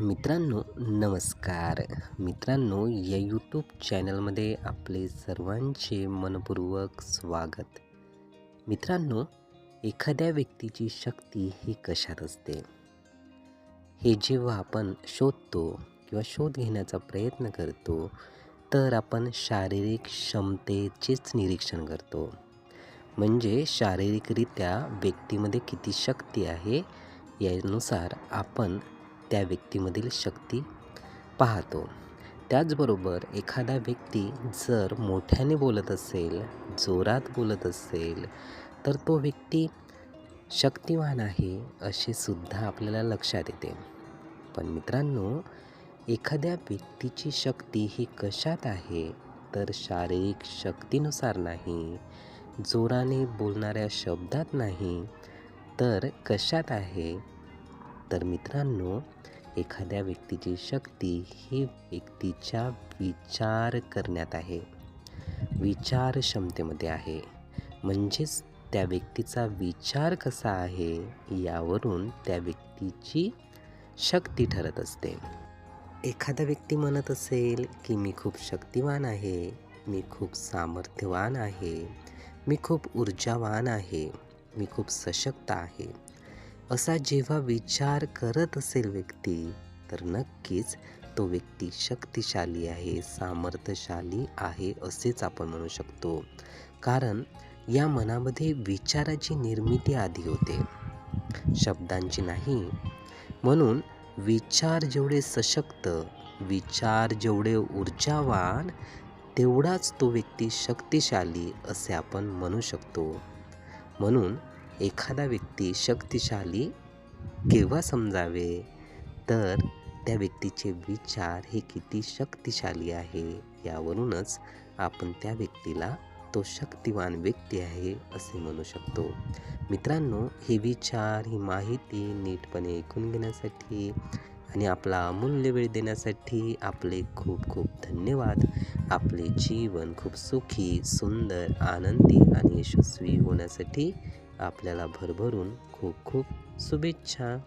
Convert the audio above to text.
मित्रांनो, नमस्कार. मित्रांनो, या यूट्यूब चॅनलमध्ये आपले सर्वांचे मनपूर्वक स्वागत. मित्रांनो, एखाद्या व्यक्तीची शक्ती ही कशात असते हे जेव्हा आपण शोधतो किंवा शोध घेण्याचा प्रयत्न करतो, तर आपण शारीरिक क्षमतेचेच निरीक्षण करतो. म्हणजे शारीरिकरित्या व्यक्तीमध्ये किती शक्ती आहे यानुसार आपण त्या व्यक्तीमधील शक्ती पाहतो. त्याचबरोबर एखादा व्यक्ती जर मोठ्याने बोलत असेल, जोरात बोलत असेल, तर तो व्यक्ती शक्तिवान आहे असे सुद्धा आपल्याला लक्षात येते. पण मित्रांनो, एखाद्या व्यक्तीची शक्ती ही कशात आहे, तर शारीरिक शक्तीनुसार नाही, जोराने बोलणाऱ्या शब्दात नाही, तर कशात आहे? तर मित्रांनो, एखाद्या व्यक्तीची शक्ती ही व्यक्तीच्या विचार करण्यात आहे, विचार क्षमतेमध्ये आहे. म्हणजेच त्या व्यक्तीचा विचार कसा आहे यावरून त्या व्यक्तीची शक्ती ठरत असते. एखादा व्यक्ती म्हणत असेल की मी खूप शक्तिवान आहे, मी खूप सामर्थ्यवान आहे, मी खूप ऊर्जावान आहे, मी खूप सशक्त आहे, असा जेव्हा विचार करत असेल व्यक्ती, तर नक्कीच तो व्यक्ती शक्तिशाली आहे, सामर्थ्यशाली आहे असेच आपण म्हणू शकतो. कारण या मनामध्ये विचाराची निर्मिती आधी होते, शब्दांची नाही. म्हणून विचार जेवढे सशक्त, विचार जेवढे ऊर्जावान, तेवढाच तो व्यक्ती शक्तिशाली असे आपण म्हणू शकतो. म्हणून एखादा व्यक्ती शक्तिशाली केव्हा समजावे, तर त्या व्यक्तीचे विचार हे किती शक्तिशाली आहे यावरूनच आपण त्या व्यक्तीला तो शक्तिवान व्यक्ती आहे असे म्हणू शकतो. मित्रांनो, हे विचार, ही माहिती नीटपणे ऐकून घेण्यासाठी आणि आपला अमूल्य वेळ देण्यासाठी आपले खूप खूप धन्यवाद. आपले जीवन खूप सुखी, सुंदर, आनंदी आणि यशस्वी होण्यासाठी आपल्याला भरभरून खूप खूप शुभेच्छा.